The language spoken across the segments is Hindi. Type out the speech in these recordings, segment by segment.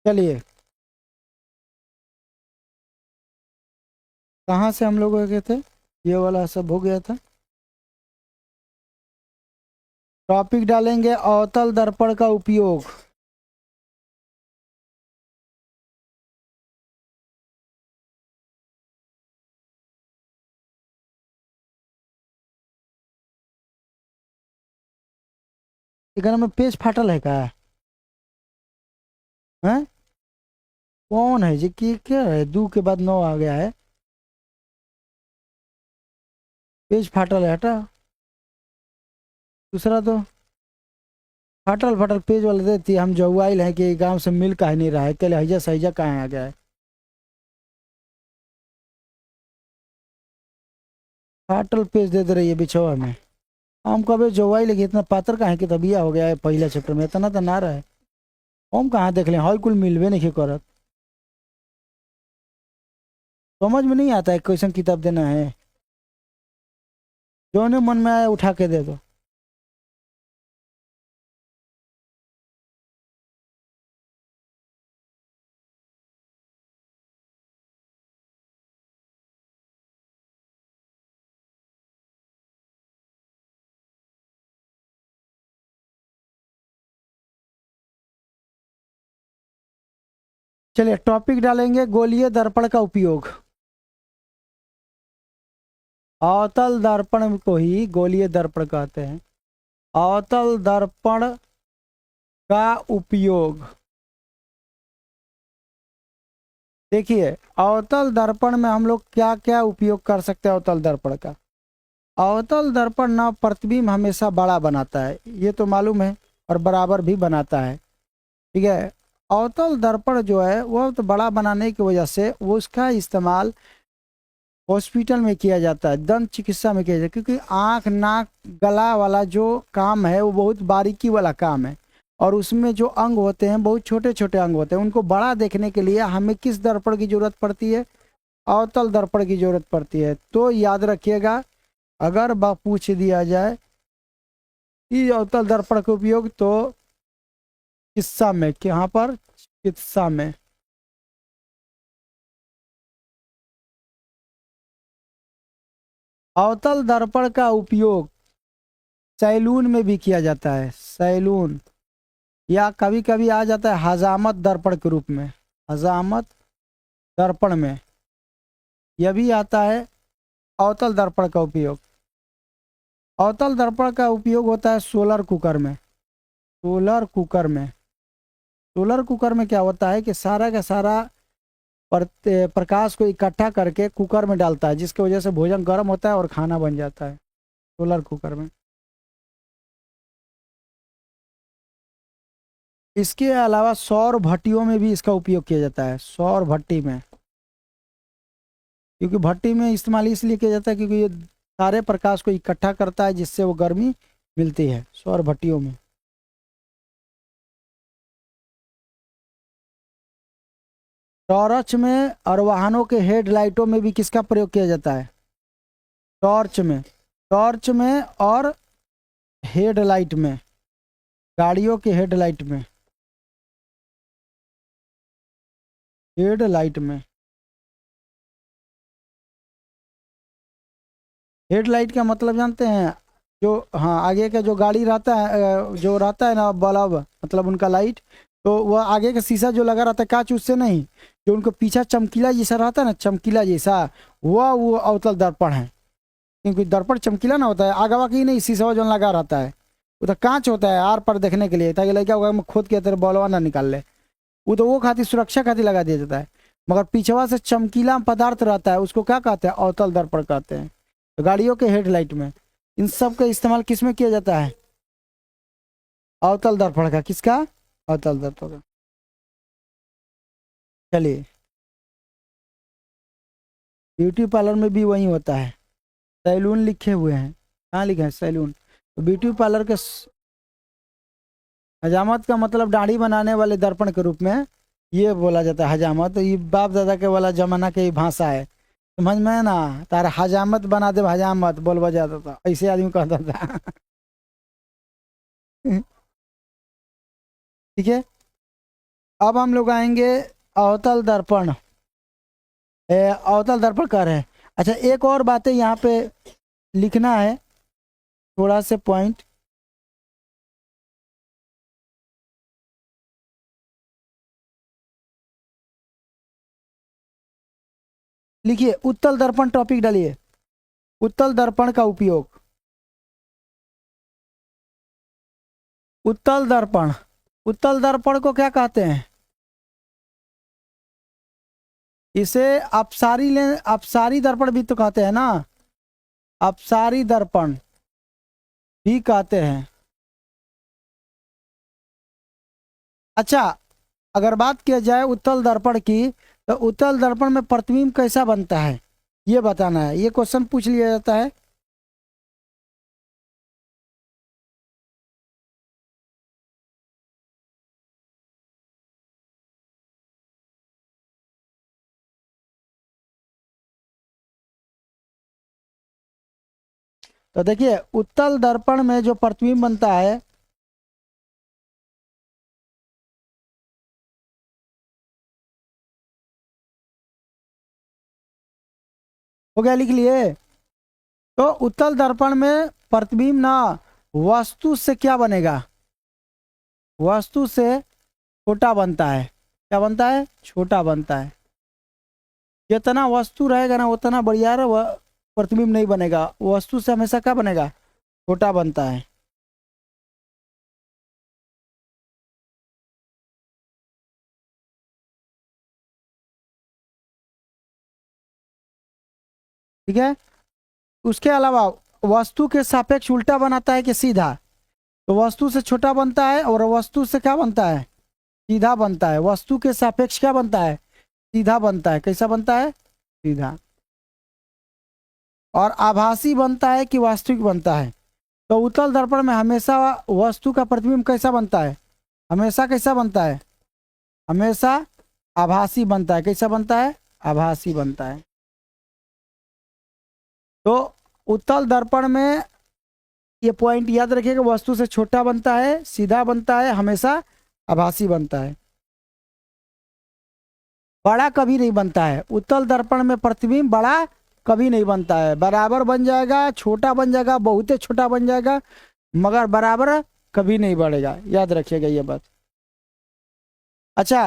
चलिए, कहाँ से हम लोग गए थे? ये वाला सब हो गया था। टॉपिक डालेंगे अवतल दर्पण का उपयोग। इधर में पेज फाटल है का? हैं? कौन है जी? की क्या है? दू के बाद नौ आ गया है। पेज फाटल है, हटा। दूसरा तो फाटल फाटल पेज वाला देती हम जवाइल है कि गांव से मिल का नहीं रहा है, कल हईजा सहीजा कहाँ आ गया है? फाटल पेज दे दे रही है बिछवा में। हम कभी जवाई लगी इतना पातर का है कि तबिया हो गया है पहला चैप्टर में, इतना तो ना रहा है। हम कहाँ देख लें, हर कुल मिलवे नहीं करत। समझ में नहीं आता है क्वेश्चन किताब देना है। जो ने मन में आया उठा के दे दो। चलिए, टॉपिक डालेंगे गोलीय दर्पण का उपयोग। अवतल दर्पण को ही गोलीय दर्पण कहते हैं। अवतल दर्पण का उपयोग। देखिए, अवतल दर्पण में हम लोग क्या क्या उपयोग कर सकते हैं अवतल दर्पण का। अवतल दर्पण ना प्रतिबिंब हमेशा बड़ा बनाता है, ये तो मालूम है, और बराबर भी बनाता है। ठीक है। अवतल दर्पण जो है वो तो बड़ा बनाने की वजह से वो उसका इस्तेमाल हॉस्पिटल में किया जाता है, दंत चिकित्सा में किया जाता है, क्योंकि आँख नाक गला वाला जो काम है वो बहुत बारीकी वाला काम है, और उसमें जो अंग होते हैं बहुत छोटे छोटे अंग होते हैं, उनको बड़ा देखने के लिए हमें किस दर्पण की जरूरत पड़ती है? अवतल दर्पण की जरूरत पड़ती है। तो याद रखिएगा, अगर पूछ दिया जाए कि अवतल दर्पण का उपयोग, तो चिकित्सा में, यहाँ पर चिकित्सा में। अवतल दर्पण का उपयोग सैलून में भी किया जाता है, सैलून, या कभी कभी आ जाता है हजामत दर्पण के रूप में। हजामत दर्पण में यह भी आता है अवतल दर्पण का उपयोग। अवतल दर्पण का उपयोग होता है सोलर कुकर में। सोलर कुकर में, सोलर कुकर में क्या होता है कि सारा का सारा प्रकाश को इकट्ठा करके कुकर में डालता है, जिसकी वजह से भोजन गर्म होता है और खाना बन जाता है सोलर कुकर में। इसके अलावा सौर भट्टियों में भी इसका उपयोग किया जाता है, सौर भट्टी में। क्योंकि भट्टी में इस्तेमाल इसलिए किया जाता है क्योंकि ये सारे प्रकाश को इकट्ठा करता है, जिससे वो गर्मी मिलती है सौर भट्टियों में। टॉर्च में और वाहनों के हेडलाइटों में भी किसका प्रयोग किया जाता है? टॉर्च में, टॉर्च में और हेडलाइट में, गाड़ियों के हेडलाइट में, हेडलाइट में। हेडलाइट का मतलब जानते हैं? जो, हाँ, आगे का जो गाड़ी रहता है, जो रहता है ना बल्ब, मतलब उनका लाइट, तो वह आगे का शीशा जो लगा रहता है कांच, उससे नहीं, जो उनको पीछा चमकीला जैसा रहता है ना, चमकीला जैसा, वह वो अवतल दर्पण है। क्योंकि दर्पण चमकीला ना होता है, आगवा की नहीं, शीशा जो लगा रहता है वो तो कांच होता है आर पर देखने के लिए, ताकि लड़का होगा खोद के तेरे बॉलवा ना निकाल ले। वो तो वो खातिर, सुरक्षा खातिर लगा दिया जाता है। मगर पीछवा से चमकीला पदार्थ रहता है, उसको क्या कहते हैं? अवतल दर्पण कहते हैं। तो गाड़ियों के हेडलाइट में इन सब का इस्तेमाल किस में किया जाता है? अवतल दर्पण का। किसका? अवतल दर्पण का। चलिए, ब्यूटी पार्लर में भी वही होता है, सैलून लिखे हुए हैं, कहाँ लिखे हैं? सैलून। तो ब्यूटी पार्लर के हजामत का मतलब दाढ़ी बनाने वाले दर्पण के रूप में ये बोला जाता है हजामत। ये बाप दादा के वाला जमाना के ही भाषा है, समझ में ना? तारा हजामत बना दे, हजामत बोल बजाता था, ऐसे आदमी कहता था। ठीक है। अब हम लोग आएंगे अवतल दर्पण। अवतल दर्पण कर रहे हैं। अच्छा, एक और बात है यहाँ पे लिखना है, थोड़ा से पॉइंट। लिखिए, उत्तल दर्पण टॉपिक डालिए, उत्तल दर्पण का उपयोग। उत्तल दर्पण, उत्तल दर्पण को क्या कहते हैं? इसे अपसारी ले, अपसारी दर्पण भी तो कहते हैं ना, अपसारी दर्पण भी कहते हैं। अच्छा, अगर बात किया जाए उत्तल दर्पण की, तो उत्तल दर्पण में प्रतिबिंब कैसा बनता है ये बताना है, ये क्वेश्चन पूछ लिया जाता है। तो देखिए, उत्तल दर्पण में जो प्रतिबिंब बनता है, हो गया, लिख लिए। तो उत्तल दर्पण में प्रतिबिंब ना वस्तु से क्या बनेगा, वस्तु से छोटा बनता है। क्या बनता है? छोटा बनता है। जितना वस्तु रहेगा ना उतना बढ़िया प्रतिबिंब नहीं बनेगा, वस्तु से हमेशा क्या बनेगा? छोटा बनता है। ठीक है। उसके अलावा वस्तु के सापेक्ष उल्टा बनाता है कि सीधा? तो वस्तु से छोटा बनता है और वस्तु से क्या बनता है? सीधा बनता है। वस्तु के सापेक्ष क्या बनता है? सीधा बनता है। कैसा बनता है? सीधा। और आभासी बनता है कि वास्तविक बनता है? तो उत्तल दर्पण में हमेशा वस्तु का प्रतिबिंब कैसा बनता है? हमेशा कैसा बनता है? हमेशा आभासी बनता है। कैसा बनता है? आभासी बनता है। तो उत्तल दर्पण में ये पॉइंट याद रखिएगा, वस्तु से छोटा बनता है, सीधा बनता है, हमेशा आभासी बनता है। बड़ा कभी नहीं बनता है। उत्तल दर्पण में प्रतिबिंब बड़ा कभी नहीं बनता है। बराबर बन जाएगा, छोटा बन जाएगा, बहुत छोटा बन जाएगा, मगर बराबर कभी नहीं बढ़ेगा। याद रखिएगा ये बात। अच्छा,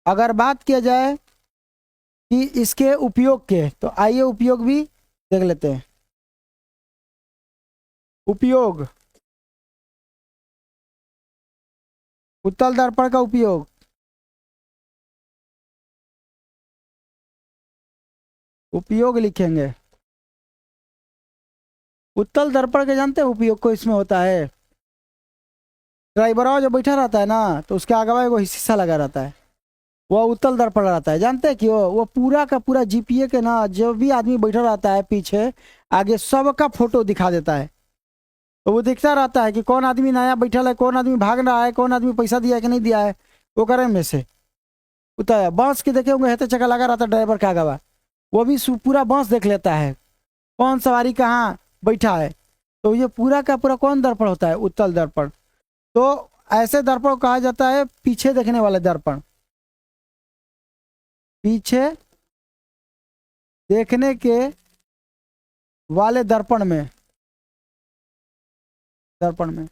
अगर बात किया जाए कि इसके उपयोग के, तो आइए उपयोग भी देख लेते हैं। उपयोग, उत्तल दर्पण का उपयोग। उपयोग लिखेंगे। उत्तल दर्पण के जानते हैं उपयोग को इसमें होता है? ड्राइवर जो बैठा रहता है ना, तो उसके आगे वो शीशा लगा रहता है, वो उत्तल दर्पण रहता है। जानते हैं क्यों? वो पूरा का पूरा जीपीए के ना, जो भी आदमी बैठा रहता है पीछे आगे, सबका फोटो दिखा देता है। तो वो दिखता रहता है कि कौन आदमी नया बैठा है, कौन आदमी भाग रहा है, कौन आदमी पैसा दिया है कि नहीं दिया है। वो करे में से उतर बांस के देखे होंगे, हेते चक्का लगा रहता है ड्राइवर का आगे, वो भी पूरा बांस देख लेता है कौन सवारी कहाँ बैठा है। तो ये पूरा का पूरा कौन दर्पण होता है? उत्तल दर्पण। तो ऐसे दर्पण को कहा जाता है पीछे देखने वाले दर्पण। पीछे देखने के वाले दर्पण में, दर्पण में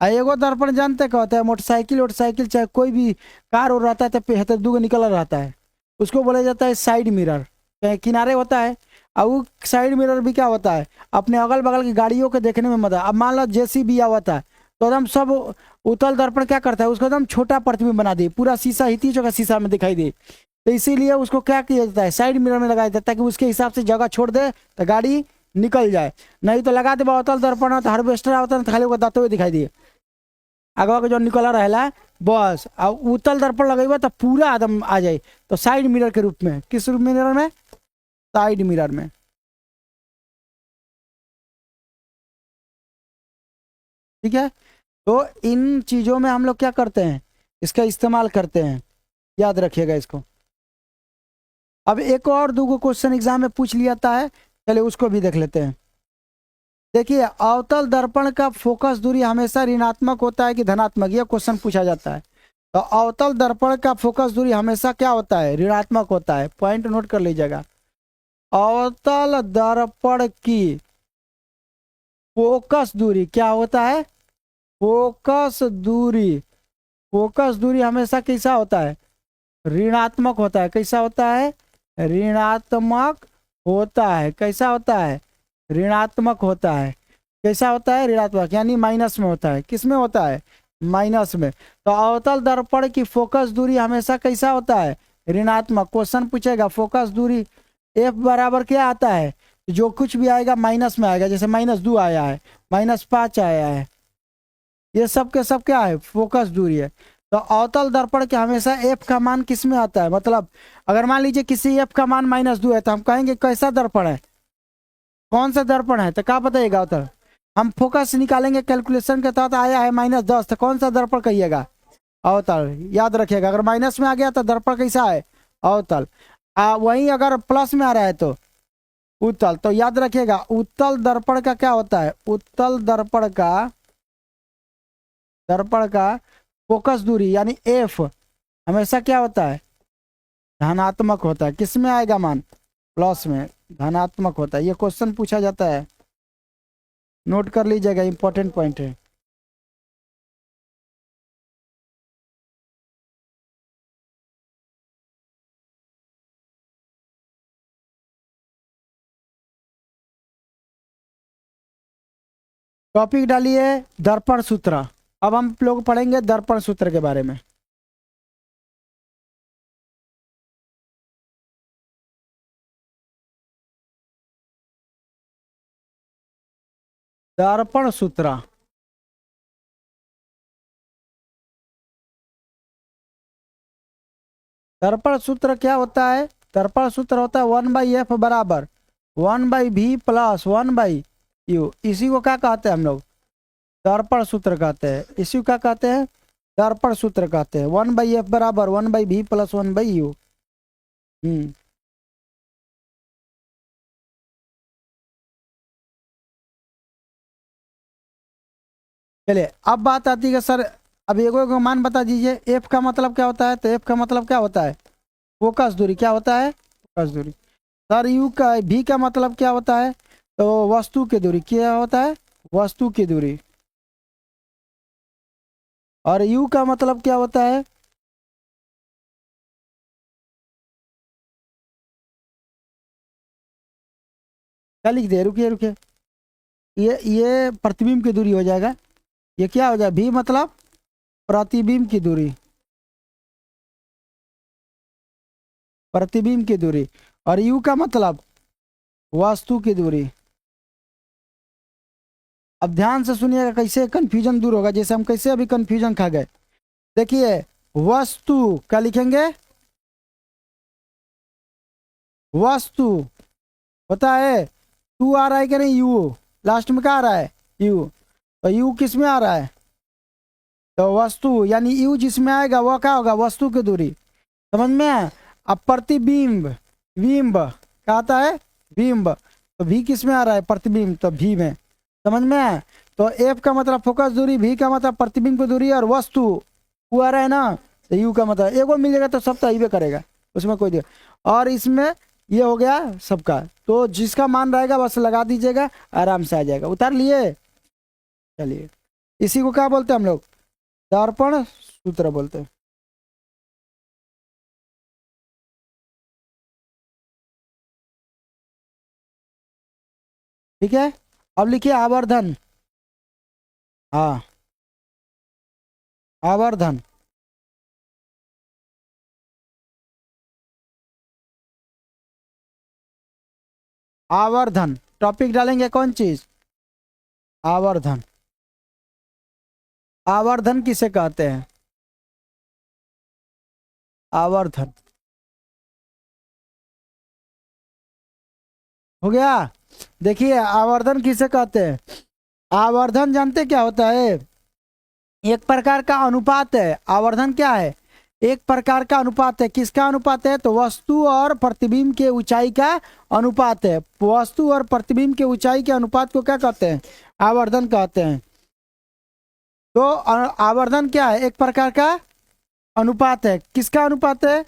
एगो दर्पण जानते क्या होता है? मोटरसाइकिल वोटरसाइकिल चाहे कोई भी कार हो रहता है तो बेहतर दूगो निकल रहता है, उसको बोला जाता है साइड मिरर। किनारे होता है, और वो साइड मिरर भी क्या होता है? अपने अगल बगल की गाड़ियों के देखने में मदद। अब मान लो जेसीबी आवता है तो एकदम सब उत्तल दर्पण क्या करता है? उसको एकदम छोटा प्रतिबिंब बना दे, पूरा शीशा ही तीचों का शीशा में दिखाई दे। तो इसीलिए उसको क्या किया जाता है? साइड मिरर में लगाया जाता है कि उसके हिसाब से जगह छोड़ दे तो गाड़ी निकल जाए। नहीं तो लगा दे उत्तल दर्पण तो हार्वेस्टर आता है तो खाली दाते हुए दिखाई दिए, आगे जो निकला रहेला बस। अब उत्तल दर्पण लगेगा तो पूरा एकदम आ जाए। तो साइड मिरर के रूप में, किस रूप मिरर में? साइड मिरर में। ठीक है। तो इन चीजों में हम लोग क्या करते हैं? इसका इस्तेमाल करते हैं, याद रखिएगा इसको। अब एक और दो क्वेश्चन एग्जाम में पूछ लिया था है, चलिए उसको भी देख लेते हैं। देखिए, अवतल दर्पण का फोकस दूरी हमेशा ऋणात्मक होता है कि धनात्मक? यह क्वेश्चन पूछा जाता है। तो अवतल दर्पण का फोकस दूरी हमेशा क्या होता है, ऋणात्मक होता है। पॉइंट नोट कर लीजिएगा, अवतल दर्पण की फोकस दूरी क्या होता है, फोकस दूरी, फोकस दूरी हमेशा कैसा होता है, ऋणात्मक होता है। कैसा होता है, ऋणात्मक होता है। कैसा होता है, ऋणात्मक होता है। कैसा होता है, ऋणात्मक, यानी माइनस में होता है। किस में होता है, माइनस में। तो अवतल दर्पण की फोकस दूरी हमेशा कैसा होता है, ऋणात्मक। क्वेश्चन पूछेगा फोकस दूरी एफ बराबर क्या आता है, जो कुछ भी आएगा माइनस में आएगा। जैसे -2 आया है, -5 आया है, ये सब के सब क्या है, फोकस दूरी है। तो अवतल दर्पण के हमेशा एफ का मान किस में आता है, मतलब अगर मान लीजिए किसी एफ का मान -2 है तो हम कहेंगे कैसा दर्पण है, कौन सा दर्पण है, तो क्या बताइएगा अवतल। हम फोकस निकालेंगे कैलकुलेशन के तहत, आया है -10, तो कौन सा दर्पण कहिएगा, अवतल। याद रखिएगा, अगर माइनस में आ गया तो दर्पण कैसा है, अवतल। वहीं अगर प्लस में आ रहा है तो उत्तल। तो याद रखिएगा उत्तल दर्पण का क्या होता है, उत्तल दर्पण का फोकस दूरी यानी एफ हमेशा क्या होता है, धनात्मक होता है। किस में आएगा मान, प्लस में, धनात्मक होता है। ये क्वेश्चन पूछा जाता है, नोट कर लीजिएगा, इंपॉर्टेंट पॉइंट है। टॉपिक डालिए दर्पण सूत्र। अब हम लोग पढ़ेंगे दर्पण सूत्र के बारे में। दर्पण सूत्र, दर्पण सूत्र क्या होता है, दर्पण सूत्र होता है 1/f बराबर 1/v प्लस 1/u। इसी को क्या कहते हैं हम लोग, दर्पण सूत्र कहते हैं। इसी को क्या कहते हैं, दर्पण सूत्र कहते हैं। 1/f बराबर 1/v प्लस 1/u। चलिए अब बात आती है कि सर अब एगो मान बता दीजिए, एफ का मतलब क्या होता है। तो एफ का मतलब क्या होता है, फोकस दूरी। क्या होता है, फोकस दूरी। सर यू का भी का मतलब क्या होता है, तो वस्तु की दूरी। क्या होता है, वस्तु की दूरी। और यू का मतलब क्या होता है, क्या लिख दे, रुकिए रुकिए, ये प्रतिबिंब की दूरी हो जाएगा। ये क्या हो जाए, भी मतलब प्रतिबिंब की दूरी, प्रतिबिंब की दूरी। और यू का मतलब वस्तु की दूरी। अब ध्यान से सुनिएगा कैसे कंफ्यूजन दूर होगा, जैसे हम कैसे अभी कंफ्यूजन खा गए। देखिए वस्तु क्या लिखेंगे, वस्तु होता है, टू आ रहा है कि नहीं, यू लास्ट में क्या आ रहा है, यू। तो यू किस में आ रहा है, तो वस्तु, यानी यू जिसमें आएगा वह क्या होगा, वस्तु की दूरी। समझ में आया? अब प्रतिबिंब, बिंब क्या आता है, बिंब। तो भी किस में आ रहा है, प्रतिबिंब, तो भी में। समझ में आया? तो एफ का मतलब फोकस दूरी, भी का मतलब प्रतिबिंब की दूरी, और वस्तु वो आ रहा है ना, तो यू का मतलब एगो मिल जाएगा तो सब तो ही करेगा, उसमें कोई दिक्कत। और इसमें ये हो गया सबका, तो जिसका मान रहेगा बस लगा दीजिएगा, आराम से आ जाएगा। उतार लिए, चलिए इसी को क्या बोलते हैं हम लोग, दर्पण सूत्र बोलते हैं। ठीक है, अब लिखिए आवर्धन। हाँ, आवर्धन, आवर्धन टॉपिक डालेंगे कौन चीज, आवर्धन। आवर्धन किसे कहते हैं, आवर्धन। हो गया। देखिए आवर्धन किसे कहते हैं, आवर्धन जानते क्या होता है, एक प्रकार का अनुपात है। आवर्धन क्या है, एक प्रकार का अनुपात है। किसका अनुपात है, तो वस्तु और प्रतिबिंब के ऊंचाई का अनुपात है। वस्तु और प्रतिबिंब के ऊंचाई के अनुपात को क्या कहते हैं, आवर्धन कहते हैं। तो आवर्धन क्या है, एक प्रकार का अनुपात है। किसका अनुपात है?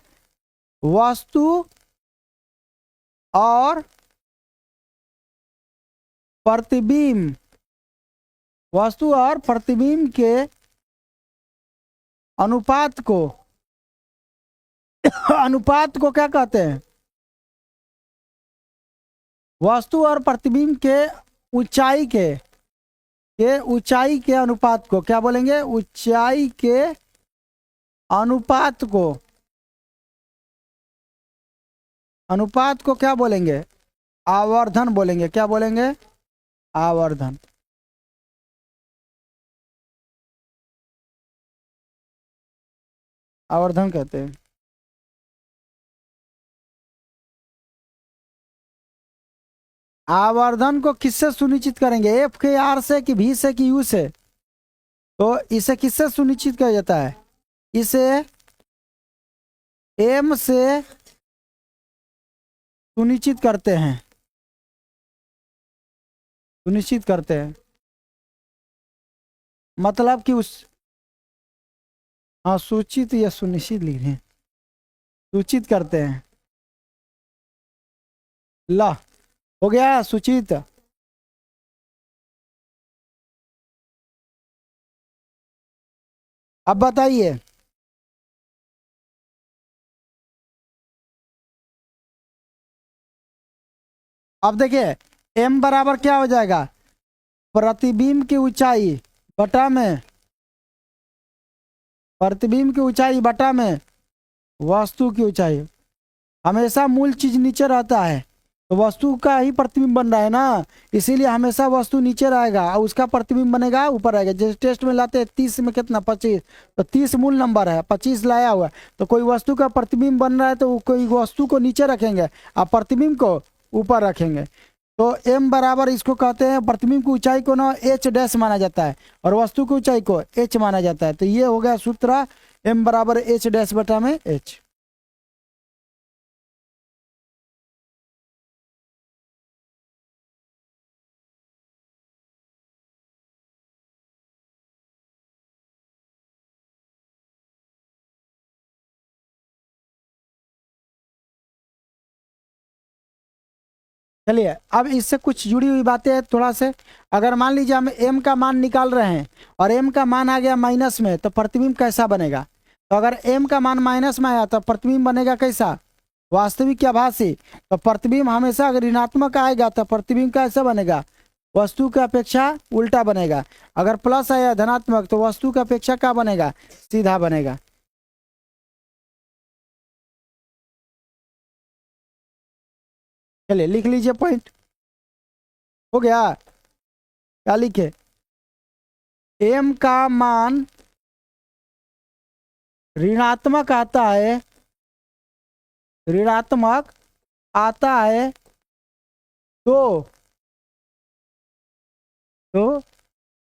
वस्तु और प्रतिबिंब, वस्तु और प्रतिबिंब के अनुपात को अनुपात को क्या कहते हैं? वस्तु और प्रतिबिंब के ऊंचाई के ऊंचाई के अनुपात को क्या बोलेंगे? ऊंचाई के अनुपात को, अनुपात को क्या बोलेंगे? आवर्धन बोलेंगे। क्या बोलेंगे? आवर्धन। आवर्धन कहते हैं। आवर्धन को किससे सुनिश्चित करेंगे? एफ के आर से कि भी से कि यू से? तो इसे किससे सुनिश्चित किया जाता है? इसे एम से सुनिश्चित करते हैं, सुनिश्चित करते हैं। मतलब कि उस, हाँ सूचित या सुनिश्चित लिख रहे हैं, सूचित करते हैं। ला हो गया सूचित। अब बताइए, अब देखिए m बराबर क्या हो जाएगा? प्रतिबिंब की ऊंचाई बटा में, प्रतिबिंब की ऊंचाई बटा में वस्तु की ऊंचाई। हमेशा मूल चीज नीचे रहता है, तो वस्तु का ही प्रतिबिंब बन रहा है ना, इसीलिए हमेशा वस्तु नीचे रहेगा और उसका प्रतिबिंब बनेगा ऊपर आएगा। जैसे टेस्ट में लाते हैं 30 में कितना 25, तो 30 मूल नंबर है, 25 लाया हुआ है, तो कोई वस्तु का प्रतिबिंब बन रहा है तो कोई वस्तु को नीचे रखेंगे और प्रतिबिंब को ऊपर रखेंगे। तो m बराबर इसको कहते हैं, प्रतिबिंब की ऊंचाई को ना h डैश माना जाता है और वस्तु की ऊंचाई को h माना जाता है। तो ये हो गया सूत्र, m बराबर h डैश बटा में h। चलिए अब इससे कुछ जुड़ी हुई बातें हैं थोड़ा से। अगर मान लीजिए हम m का मान निकाल रहे हैं और m का मान आ गया माइनस में, तो प्रतिबिंब कैसा बनेगा? तो अगर m का मान माइनस में आया तो प्रतिबिंब बनेगा कैसा? वास्तविक या आभासी। तो प्रतिबिंब हमेशा अगर ऋणात्मक आएगा तो प्रतिबिंब कैसा बनेगा? वस्तु की अपेक्षा उल्टा बनेगा। अगर प्लस आया धनात्मक तो वस्तु की अपेक्षा क्या बनेगा? सीधा बनेगा। चलिए लिख लीजिए पॉइंट। हो गया? क्या लिखे? m का मान ऋणात्मक आता है, ऋणात्मक आता है तो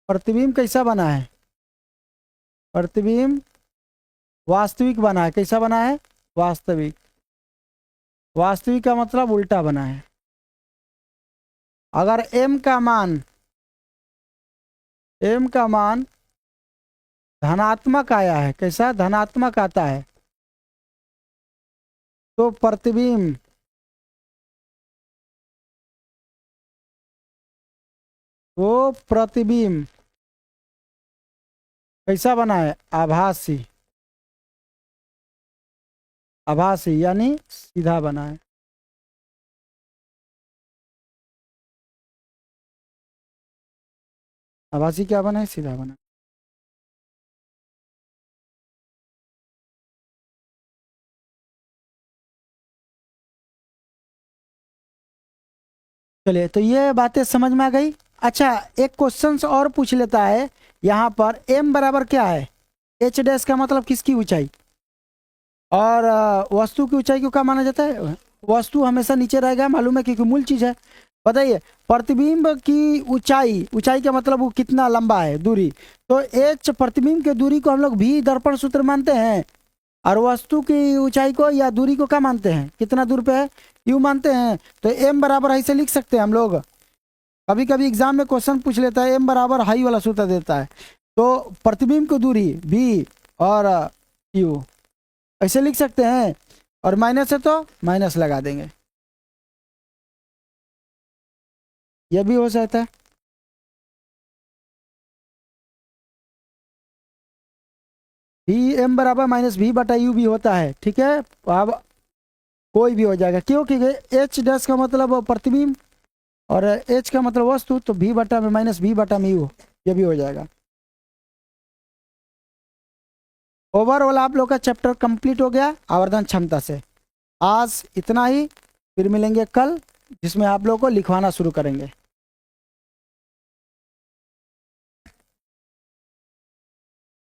प्रतिबिंब कैसा बना है? प्रतिबिंब वास्तविक बना है। कैसा बना है? वास्तविक। वास्तविक का मतलब उल्टा बना है। अगर m का मान धनात्मक आया है, कैसा? धनात्मक आता है, तो प्रतिबिंब कैसा बना है? आभासी। आभासी यानी सीधा बना है। आभासी क्या बना है? सीधा बना। चलिए तो ये बातें समझ में आ गई। अच्छा एक क्वेश्चन और पूछ लेता है यहाँ पर, m बराबर क्या है? h डैश का मतलब किसकी ऊंचाई? और वस्तु की ऊंचाई को क्या माना जाता है? वस्तु हमेशा नीचे रहेगा, मालूम है क्योंकि मूल चीज है। बताइए प्रतिबिंब की ऊंचाई, ऊंचाई का मतलब वो कितना लंबा है, दूरी। तो h प्रतिबिंब के दूरी को हम लोग भी दर्पण सूत्र मानते हैं, और वस्तु की ऊंचाई को या दूरी को क्या मानते हैं? कितना दूर पे है, यू मानते हैं। तो m बराबर ऐसे लिख सकते हैं हम लोग। कभी कभी एग्जाम में क्वेश्चन पूछ लेता है, m बराबर हाई वाला सूत्र देता है। तो प्रतिबिंब की दूरी b और यू, ऐसे लिख सकते हैं। और माइनस है तो माइनस लगा देंगे, यह भी हो सकता है। वी एम बराबर माइनस वी बटा यू भी होता है, ठीक है। अब कोई भी हो जाएगा, क्योंकि एच डैश का मतलब प्रतिबिंब और एच का मतलब वस्तु, तो वी बटा में माइनस वी बटा में यू, ये भी हो जाएगा। ओवरऑल आप लोग का चैप्टर कंप्लीट हो गया आवर्धन क्षमता से। आज इतना ही, फिर मिलेंगे कल, जिसमें आप लोग को लिखवाना शुरू करेंगे।